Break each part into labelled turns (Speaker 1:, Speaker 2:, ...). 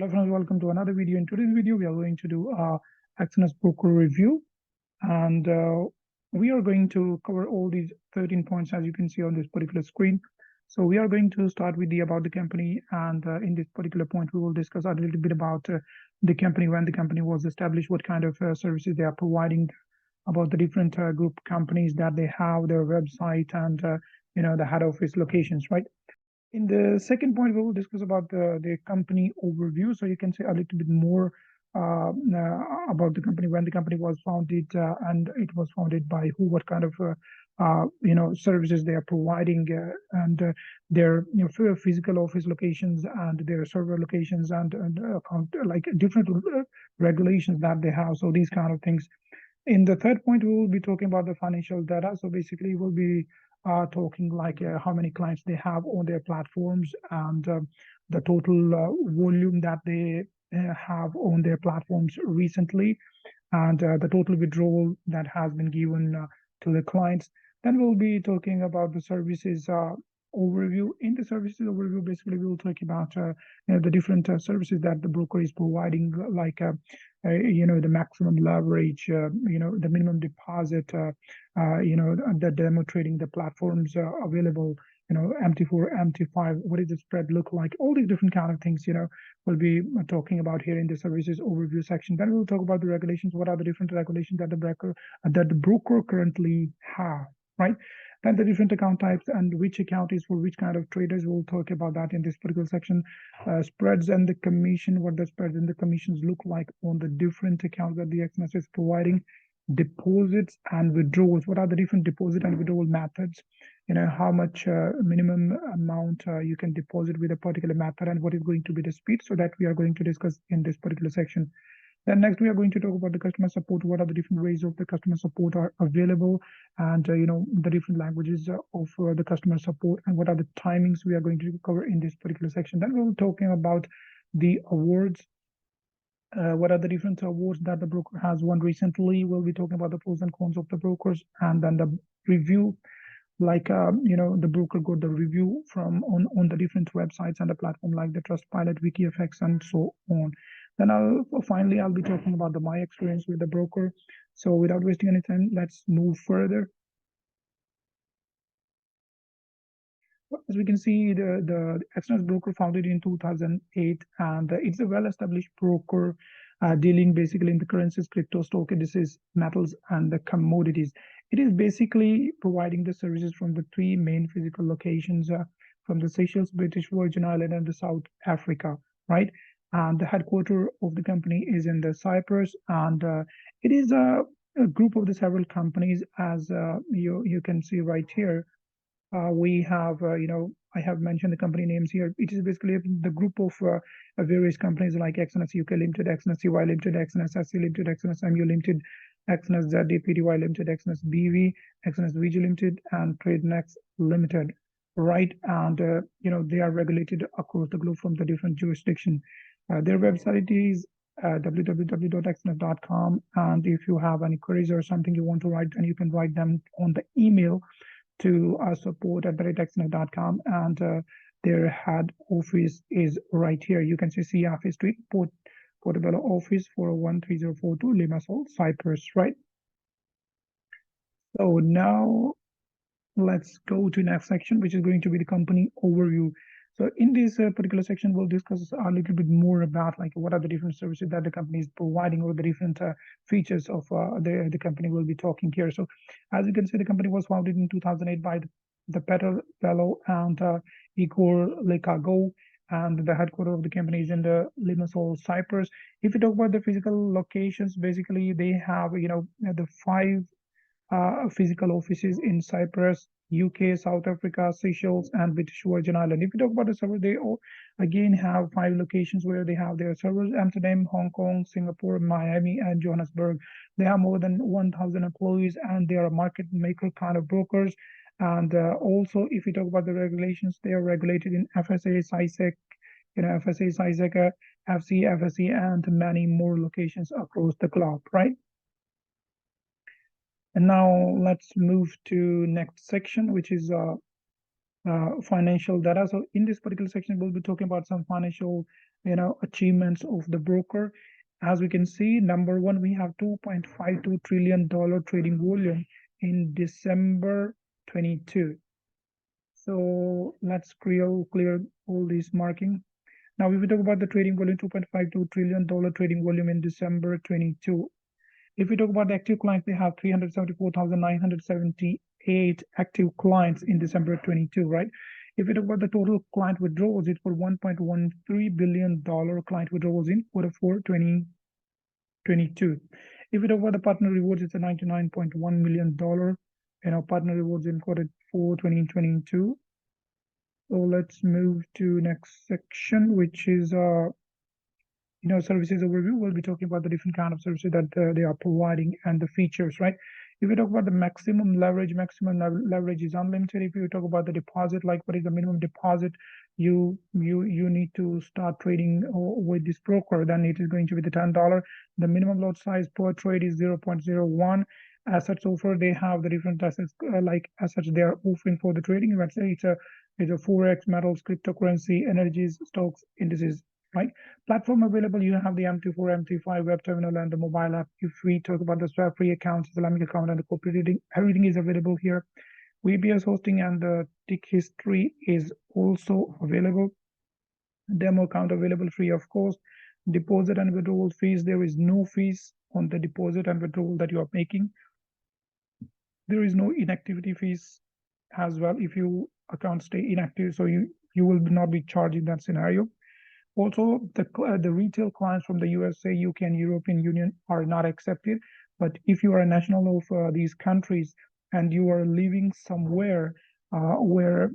Speaker 1: Hello friends, welcome to another video. In today's video, we are going to do a Exness Broker review, and we are going to cover all these 13 points as you can see on this particular screen. So we are going to start with the about the company, and in this particular point, we will discuss a little bit about the company, when the company was established, what kind of services they are providing, about the different group companies that they have, their website, and the head office locations, right? In the second point, we will discuss about the company overview. So you can say a little bit more about the company, when the company was founded, and it was founded by who, what kind of services they are providing, and their physical office locations and their server locations, and account, like different regulations that they have. So these kind of things. In the third point, we will be talking about the financial data. So basically, we'll be talking like how many clients they have on their platforms, and the total volume that they have on their platforms recently, and the total withdrawal that has been given to the clients. Then we'll be talking about the services overview. In the services overview, basically we will talk about the different services that the broker is providing, like the maximum leverage, the minimum deposit, the demo trading, the platforms available, MT4, MT5, what does the spread look like? All these different kind of things, we'll be talking about here in the services overview section. Then we'll talk about the regulations. What are the different regulations that the broker currently have, right? Then the different account types and which account is for which kind of traders. We'll talk about that in this particular section. Spreads and the commission, what the spreads and the commissions look like on the different accounts that the Exness is providing. Deposits and withdrawals, what are the different deposit and withdrawal methods, how much minimum amount you can deposit with a particular method, and what is going to be the speed. So that we are going to discuss in this particular section. Then next we are going to talk about the customer support. What are the different ways of the customer support are available, and the different languages of the customer support, and what are the timings we are going to cover in this particular section. Then we'll be talking about the awards. What are the different awards that the broker has won recently? We'll be talking about the pros and cons of the brokers, and then the review, like the broker got the review from on the different websites and the platform like the Trustpilot, WikiFX, and so on. Then finally I'll be talking about my experience with the broker. So without wasting any time, let's move further. As we can see, the Exness Broker founded in 2008, and it's a well-established broker dealing basically in the currencies, crypto, stock indices, metals, and the commodities. It is basically providing the services from the three main physical locations, from the Seychelles, British Virgin Island, and the South Africa, right? And the headquarters of the company is in the Cyprus, and it is a group of the several companies, as you can see right here. We have, I have mentioned the company names here. It is basically the group of various companies like Exness UK Limited, Exness EY Limited, Exness SC Limited, Exness MU Limited, Exness ZDPTY Limited, Exness BV, Exness VG Limited, and TradeNext Limited, right? And, they are regulated across the globe from the different jurisdictions. Their website is www.exness.com, and if you have any queries or something you want to write, then you can write them on the email to support@exness.com, and their head office is right here. You can see CFA Street, Portobello Office, 4013042, Limassol, Cyprus, right? So now let's go to next section, which is going to be the company overview. So in this particular section, we'll discuss a little bit more about like what are the different services that the company is providing, or the different features of the company will be talking here. So as you can see, the company was founded in 2008 by the Portobello and Igor Lekago, and the headquarters of the company is in the Limassol, Cyprus. If you talk about the physical locations, basically they have the 5 physical offices in Cyprus, UK, South Africa, Seychelles, and British Virgin Island. If you talk about the server, they all again have 5 locations where they have their servers: Amsterdam, Hong Kong, Singapore, Miami, and Johannesburg. They have more than 1,000 employees, and they are market maker kind of brokers. And also, if you talk about the regulations, they are regulated in FSA, SISEC, FSA, SISEC, FC, FSC, and many more locations across the globe, right? And now let's move to next section, which is financial data. So in this particular section, we'll be talking about some financial, achievements of the broker. As we can see, number one, we have $2.52 trillion trading volume in December 22. So let's clear all these marking. Now, if we talk about the trading volume, $2.52 trillion trading volume in December 22. If we talk about the active clients, they have 374,978 active clients in December 22, right? If we talk about the total client withdrawals, it's for $1.13 billion client withdrawals in Q4 2022. If we talk about the partner rewards, it's a $99.1 million, partner rewards in Q4 2022. So let's move to next section, which is services overview. We'll be talking about the different kind of services that they are providing and the features, right? If we talk about the maximum leverage is unlimited. If you talk about the deposit, like what is the minimum deposit you need to start trading with this broker, then it is going to be the $10. The minimum lot size per trade is 0.01. Assets offer, they have the different assets, like assets they are offering for the trading. Let's say it's a Forex, metals, cryptocurrency, energies, stocks, indices, right? Platform available, you have the MT4, MT5 web terminal and the mobile app. If we talk about the swap free accounts, Islamic account and the corporate trading, everything is available here. VBS hosting and the tick history is also available. Demo account available free of cost. Deposit and withdrawal fees, there is no fees on the deposit and withdrawal that you are making. There is no inactivity fees as well if your account stay inactive, so you will not be charged in that scenario. Also, the retail clients from the USA, UK, and European Union are not accepted. But if you are a national of these countries and you are living somewhere where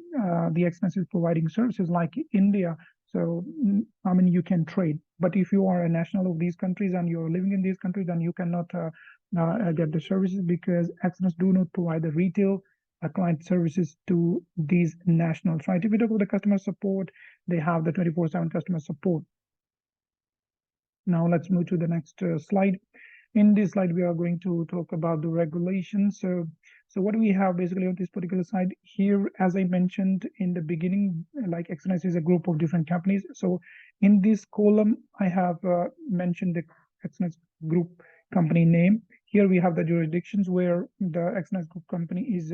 Speaker 1: the Exness is providing services like India, so I mean you can trade. But if you are a national of these countries and you're living in these countries, then you cannot get the services because Exness do not provide the retail client services to these nationals, right? If we talk about the customer support, they have the 24/7 customer support. Now let's move to the next slide. In this slide, we are going to talk about the regulations. So what do we have basically on this particular slide here? As I mentioned in the beginning, like Exness is a group of different companies. So in this column, I have mentioned the Exness group company name. Here we have the jurisdictions where the Exness group company is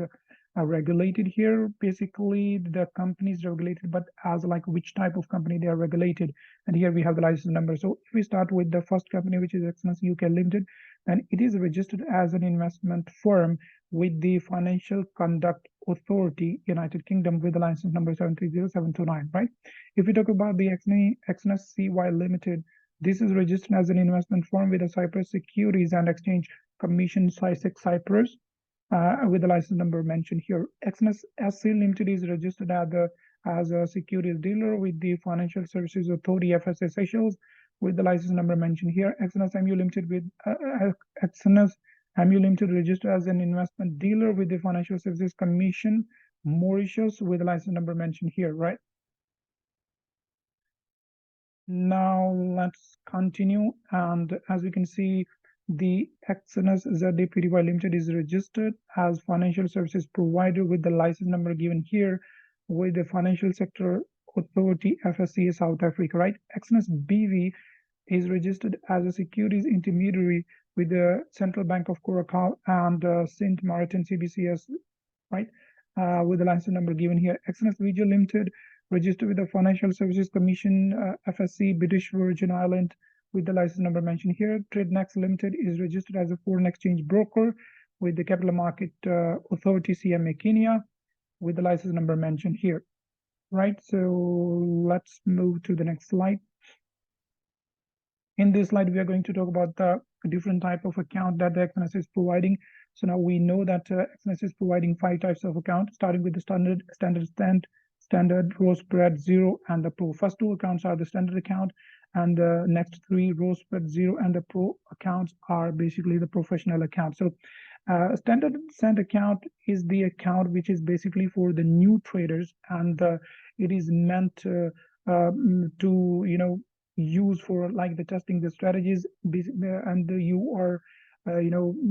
Speaker 1: regulated. Here basically the company is regulated, but as like which type of company they are regulated, and here we have the license number. So if we start with the first company, which is Exness UK Limited, and it is registered as an investment firm with the Financial Conduct Authority, United Kingdom, with the license number 730729, right? If we talk about the Exness CY Limited, this is registered as an investment firm with the Cyprus Securities and Exchange Commission Cyprus, with the license number mentioned here. Exness SC Limited is registered as a securities dealer with the Financial Services Authority FSA Seychelles, with the license number mentioned here. Exness MU Limited with Exness MU Limited registered as an investment dealer with the Financial Services Commission Mauritius, with the license number mentioned here, right? Now let's continue, and as we can see, the Exness ZD Pty Limited is registered as financial services provider with the license number given here with the Financial Sector Authority FSCA South Africa, right? Exness BV is registered as a securities intermediary with the Central Bank of Curacao and Saint Martin CBCS, right? With the license number given here. Exness Visual Limited registered with the Financial Services Commission FSC British Virgin Island with the license number mentioned here. TradeNext Limited is registered as a foreign exchange broker with the Capital Market Authority CMA Kenya with the license number mentioned here, right? So let's move to the next slide. In this slide, we are going to talk about the different type of account that the Exness is providing. So now we know that Exness is providing 5 types of account, starting with the standard, row spread, zero, and the pro. First 2 accounts are the standard account, and the next 3, row spread, zero, and the pro accounts are basically the professional account. So standard account is the account which is basically for the new traders, and it is meant to use for like the testing the strategies, and you are the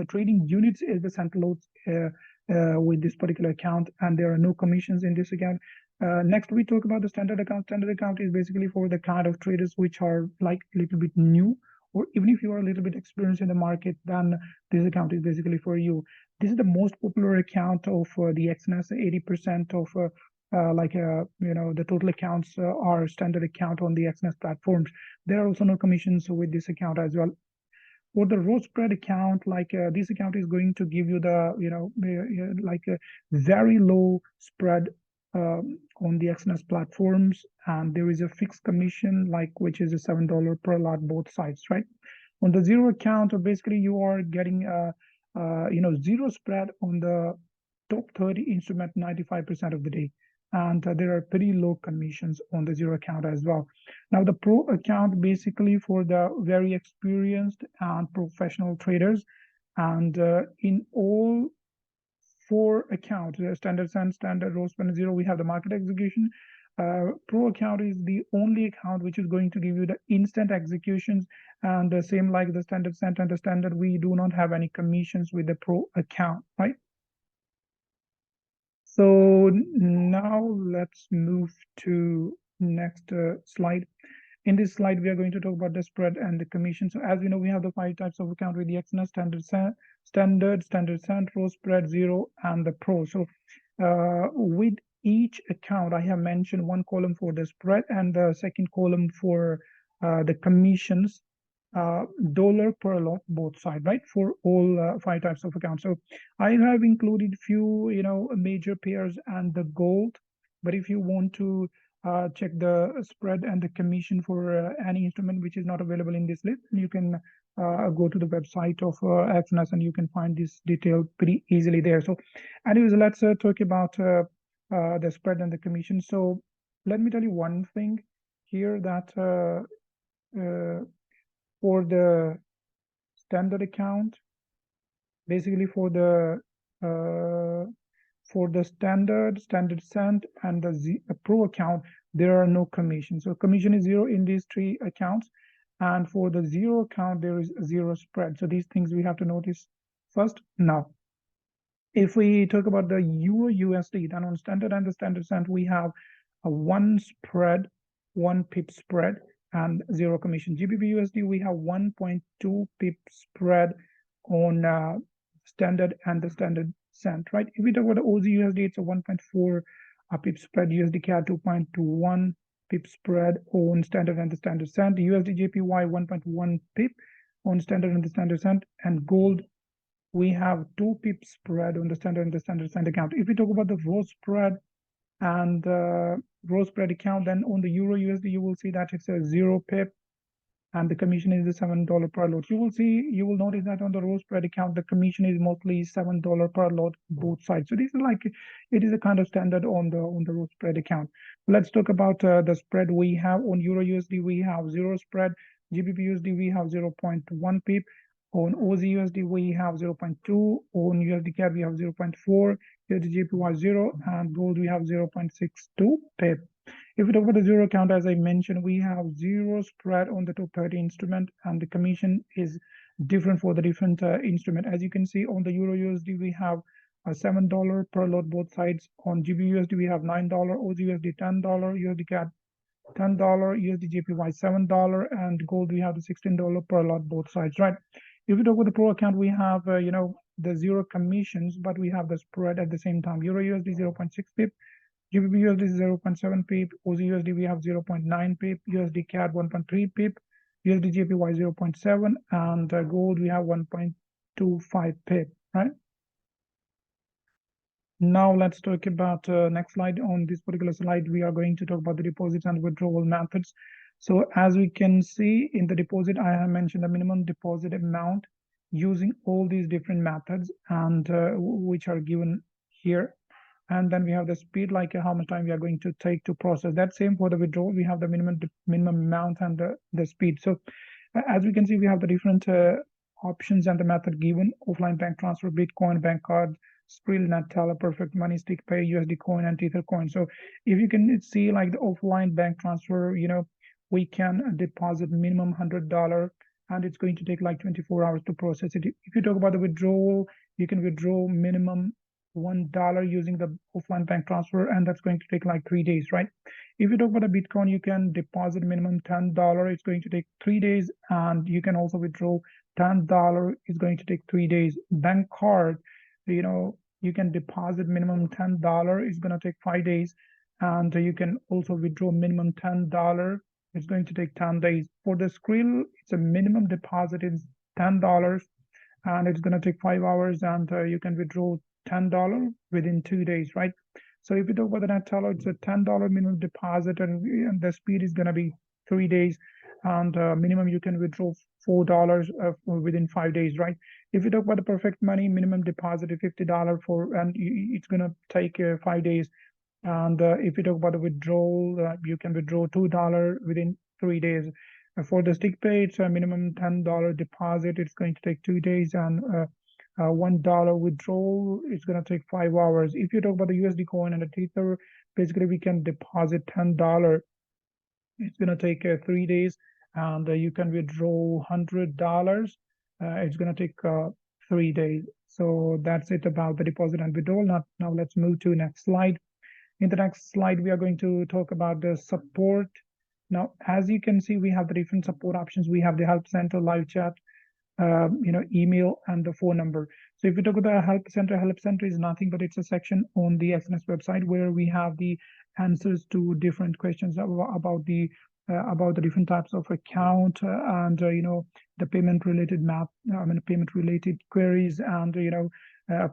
Speaker 1: trading units is the central loads with this particular account, and there are no commissions in this account. Next, we talk about the standard account. Standard account is basically for the kind of traders which are like a little bit new, or even if you are a little bit experienced in the market, then this account is basically for you. This is the most popular account of the Exness. 80% of the total accounts are standard account on the Exness platforms. There are also no commissions with this account as well. For the row spread account, this account is going to give you the like a very low spread on the Exness platforms, and there is a fixed commission which is a $7 per lot both sides, right? On the zero account, basically you are getting zero spread on the top 30 instrument 95% of the day, and there are pretty low commissions on the zero account as well. Now the pro account basically for the very experienced and professional traders, and in all four accounts, standard and standard, row spread, and zero, we have the market execution. Pro account is the only account which is going to give you the instant executions, and the same like the standard cent and the standard, we do not have any commissions with the pro account, right? So now let's move to next slide. In this slide, we are going to talk about the spread and the commission. So as we know, we have the 5 types of account with the Exness: standard cent, row spread, zero, and the pro. So with each account, I have mentioned one column for the spread and the second column for the commissions, dollar per lot both sides, right, for all 5 types of accounts. So I have included few major pairs and the gold, but if you want to check the spread and the commission for any instrument which is not available in this list, you can go to the website of Exness and you can find this detail pretty easily there. So anyways, let's talk about the spread and the commission. So let me tell you one thing here, that for the standard account, basically for the standard cent and the pro account, there are no commissions. So commission is zero in these 3 accounts, and for the zero account there is zero spread. So these things we have to notice first. Now if we talk about the Euro USD, then on standard and the standard cent we have a 1 pip spread and zero commission. GBP USD, we have 1.2 pip spread on standard and the standard cent, right? If we talk about the OZ USD, it's a 1.4 pip spread. USD CAD 2.21 pip spread on standard and the standard cent. USD JPY 1.1 pip on standard and the standard cent. And gold, we have 2 pip spread on the standard and the standard cent account. If we talk about the row spread and row spread account, then on the Euro USD you will see that it's a 0 pip and the commission is the $7 per lot. You will notice that on the row spread account the commission is mostly $7 per lot both sides. So this is it is a kind of standard on the row spread account. Let's talk about the spread we have on Euro USD. We have 0 spread. GBP USD we have 0.1 pip. On OZ USD we have 0.2. On USD CAD we have 0.4. USD JPY 0, and gold we have 0.62 pip. If we talk about the zero account, as I mentioned, we have 0 spread on the top 30 instrument, and the commission is different for the different instrument. As you can see, on the Euro USD we have a $7 per lot both sides. On GB USD we have $9, OZ USD $10, USD CAD $10, USD JPY $7, and gold we have the $16 per lot both sides, right? If we talk about the pro account, we have the 0 commissions, but we have the spread at the same time. Euro USD 0.6 pip. GBP USD is 0.7 pip, OZ USD we have 0.9 pip, USD CAD 1.3 pip, USD JPY 0.7, and gold we have 1.25 pip, right? Now let's talk about next slide. On this particular slide, we are going to talk about the deposits and withdrawal methods. So as we can see in the deposit, I have mentioned the minimum deposit amount using all these different methods, and which are given here. And then we have the speed, how much time we are going to take to process. That same for the withdrawal, we have the minimum amount and the speed. So as we can see, we have the different options and the method given: offline bank transfer, Bitcoin, bank card, Skrill, Neteller, Perfect Money, Stick Pay, USD Coin, and Tether Coin. So if you can see the offline bank transfer, we can deposit minimum $100, and it's going to take 24 hours to process it. If you talk about the withdrawal, you can withdraw minimum $1 using the offline bank transfer, and that's going to take like 3 days, right? If you talk about the Bitcoin, you can deposit minimum $10. It's going to take 3 days, and you can also withdraw $10. It's going to take 3 days. Bank card, you can deposit minimum $10. It's going to take 5 days, and you can also withdraw minimum $10. It's going to take 10 days. For the Skrill, it's a minimum deposit is $10, and it's going to take 5 hours, and you can withdraw $10 within 2 days, right? So if you talk about the net teller, it's a $10 minimum deposit, and the speed is going to be 3 days, and minimum you can withdraw $4 within 5 days, right? If you talk about the perfect money, minimum deposit is $50 and it's going to take 5 days. And if you talk about the withdrawal, you can withdraw $2 within 3 days. For the stick pay, it's a minimum $10 deposit. It's going to take 2 days, and $1 withdrawal, it's going to take 5 hours. If you talk about the USD coin and the Tether, basically we can deposit $10. It's going to take 3 days, and you can withdraw $100. It's going to take 3 days. So that's it about the deposit and withdrawal. Now let's move to next slide. In the next slide, we are going to talk about the support. Now, as you can see, we have the different support options. We have the help center, live chat, email, and the phone number. So if you talk about the help center is nothing but it's a section on the Exness website where we have the answers to different questions about the different types of account, and the payment related payment related queries, and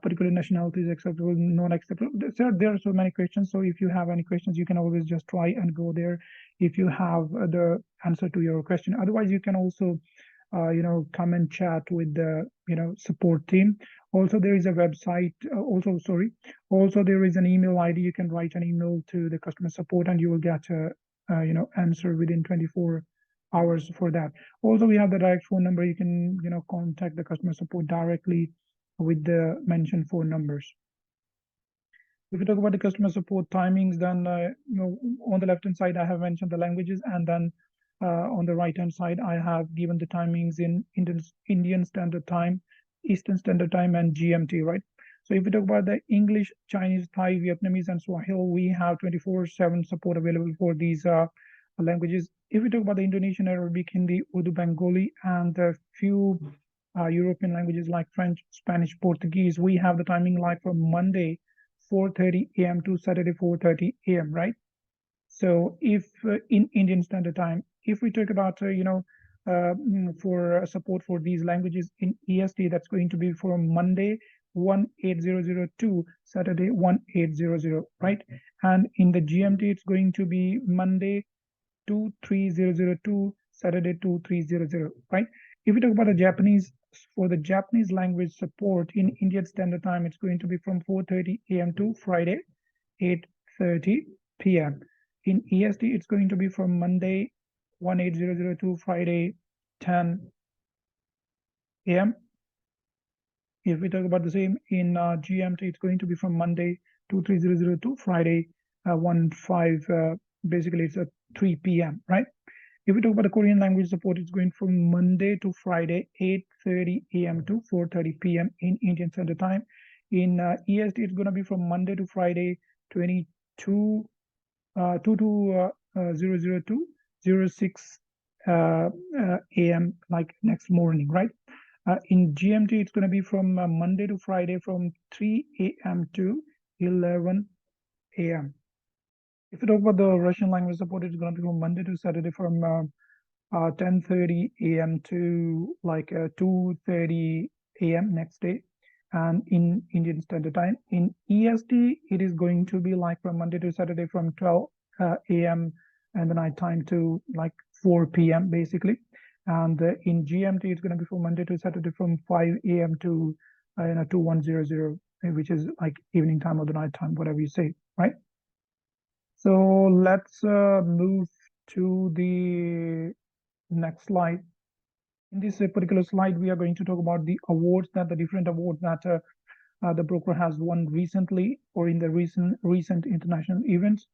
Speaker 1: particular nationalities acceptable, not acceptable. There are so many questions. So if you have any questions, you can always just try and go there if you have the answer to your question. Otherwise, you can also come and chat with the support team. Also, there is a website. Also there is an email ID. You can write an email to the customer support, and you will get a answer within 24 hours for that. Also, we have the direct phone number. You can contact the customer support directly with the mentioned phone numbers. If you talk about the customer support timings, then on the left hand side I have mentioned the languages, and then on the right hand side I have given the timings in Indian Standard Time, Eastern Standard Time, and GMT, right? So if you talk about the English, Chinese, Thai, Vietnamese, and Swahili, we have 24/7 support available for these languages. If we talk about the Indonesian, Arabic, Hindi, Urdu, Bengali, and a few European languages like French, Spanish, Portuguese, we have the timing like from Monday 4:30 a.m. to Saturday 4:30 a.m., right? So if in Indian Standard Time, if we talk about for support for these languages in EST, that's going to be from Monday 1800 to Saturday 1800, right? And in the GMT, it's going to be Monday 2300 to Saturday 2300, right? If we talk about the Japanese, for the Japanese language support in Indian Standard Time, it's going to be from 4:30 a.m. to Friday 8:30 p.m. In EST, it's going to be from Monday 1800 to Friday 10 a.m. If we talk about the same in GMT, it's going to be from Monday 2300 to Friday 15. Basically, it's at 3 p.m. right? If we talk about the Korean language support, it's going from Monday to Friday 8:30 a.m. to 4:30 p.m. in Indian Standard Time. In EST, it's going to be from Monday to Friday 0 to 06 a.m. like next morning, right? In GMT, it's going to be from Monday to Friday from 3 a.m. to 11 a.m. If you talk about the Russian language support, it's going to be from Monday to Saturday from 10:30 a.m. to like 2:30 a.m. next day. And in Indian Standard Time, in EST, it is going to be like from Monday to Saturday from 12 a.m. and the night time to like 4 p.m. basically. And in GMT, it's going to be from Monday to Saturday from 5 a.m. to 2100, which is like evening time or the night time, whatever you say, right? So let's move to the next slide. In this particular slide, we are going to talk about the awards, the different awards that the broker has won recently or in the recent international events.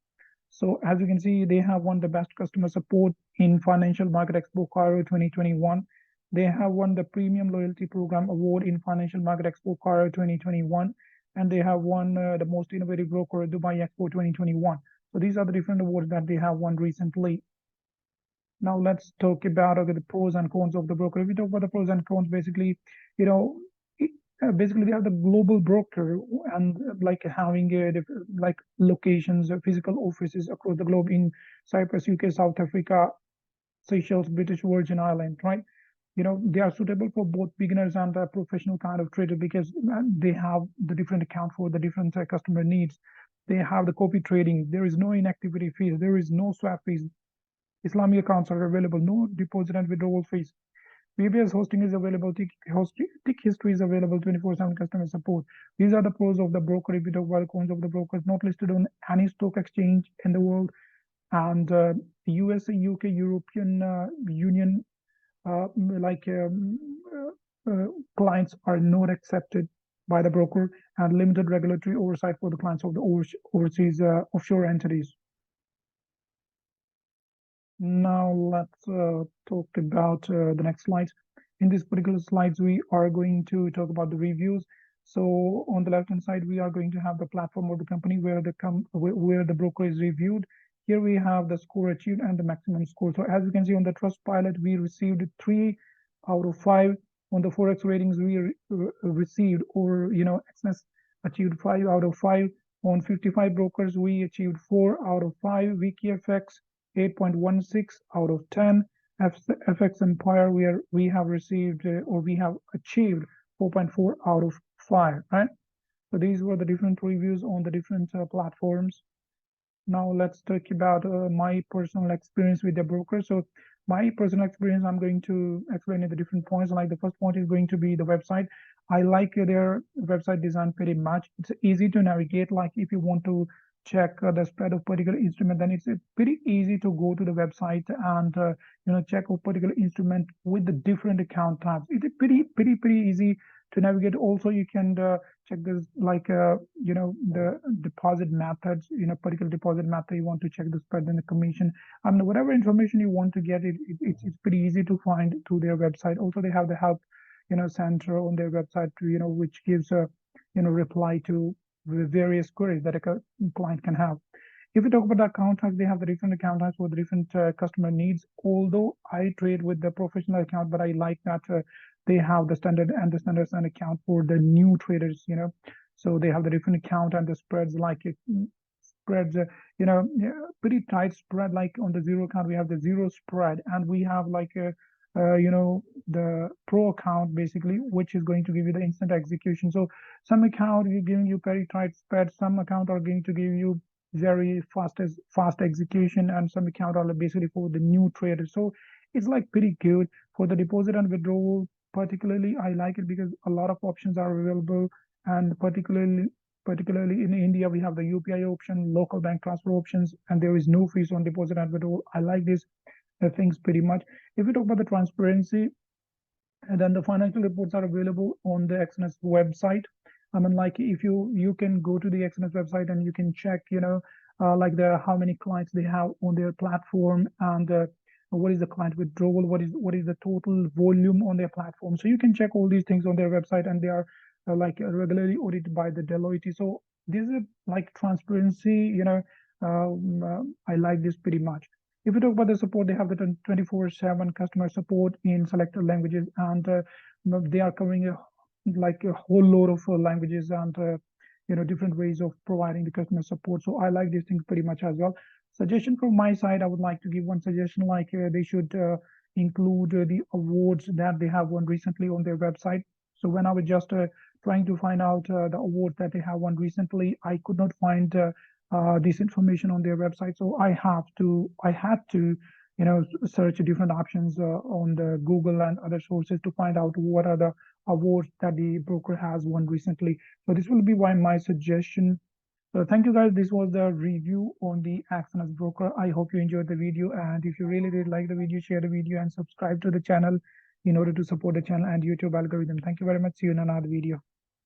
Speaker 1: So as you can see, they have won the best customer support in Financial Market Expo Cairo 2021. They have won the Premium Loyalty Program Award in Financial Market Expo Cairo 2021. and they have won the most innovative broker Dubai Expo 2021. So these are the different awards that they have won recently. Now let's talk about the pros and cons of the broker. If we talk about the pros and cons, basically, you know, basically they have the global broker and like having like locations, physical offices across the globe in Cyprus, UK, South Africa, Seychelles, British Virgin Island, right? They are suitable for both beginners and professional kind of trader because they have the different account for the different customer needs. They have the copy trading. There is no inactivity fees. There is no swap fees. Islamic accounts are available. No deposit and withdrawal fees. VBS hosting is available. Tick history is available. 24/7 customer support. These are the pros of the broker. If you talk about the cons of the brokers, not listed on any stock exchange in the world, and USA, UK, European Union clients are not accepted by the broker, and limited regulatory oversight for the clients of the overseas offshore entities. Now let's talk about the next slides. In this particular slides, we are going to talk about the reviews. So on the left-hand side, we are going to have the platform of the company where the broker is reviewed. Here we have the score achieved and the maximum score. So as you can see on the Trustpilot, we received 3 out of 5. On the Forex ratings, we received, or Exness achieved 5 out of 5. On 55 brokers, we achieved 4 out of 5. WikiFX 8.16 out of 10. FX Empire, we have received or we have achieved 4.4 out of 5, right? So these were the different reviews on the different platforms. Now let's talk about my personal experience with the broker. So my personal experience, I'm going to explain in the different points. Like the first point is going to be the website. I like their website design pretty much. It's easy to navigate. Like if you want to check the spread of particular instrument, then it's pretty easy to go to the website and check a particular instrument with the different account types. It's pretty easy to navigate. Also, you can check this like the deposit methods, particular deposit method you want to check the spread and the commission, and whatever information you want to get, it's pretty easy to find through their website. Also, they have the help center on their website to which gives a reply to the various queries that a client can have. If we talk about the account types, they have the different account types for the different customer needs. Although I trade with the professional account, but I like that they have the standard and the standard account for the new traders. So they have the different account and the spreads, like it spreads, pretty tight spread. Like on the zero account, we have the zero spread, and we have like the pro account basically, which is going to give you the instant execution. So some account is giving you very tight spread, some account are going to give you very fast execution, and some account are basically for the new traders. So it's like pretty good for the deposit and withdrawal. Particularly, I like it because a lot of options are available, and particularly in India, we have the UPI option, local bank transfer options, and there is no fees on deposit and withdrawal. I like this things pretty much. If we talk about the transparency, and then the financial reports are available on the Exness website. I mean, like if you can go to the Exness website and you can check, like how many clients they have on their platform, and what is the client withdrawal, what is the total volume on their platform. So you can check all these things on their website, and they are regularly audited by the Deloitte. So this is like transparency. I like this pretty much. If we talk about the support, they have the 24/7 customer support in selected languages, and they are covering a whole load of languages and different ways of providing the customer support. So I like these things pretty much as well. Suggestion from my side, I would like to give one suggestion, like they should include the awards that they have won recently on their website. So when I was just trying to find out the awards that they have won recently, I could not find this information on their website. So I had to search different options on the Google and other sources to find out what are the awards that the broker has won recently. So this will be my suggestion. So thank you guys. This was the review on the Exness Broker. I hope you enjoyed the video, and if you really did like the video, share the video and subscribe to the channel in order to support the channel and YouTube algorithm. Thank you very much. See you in another video.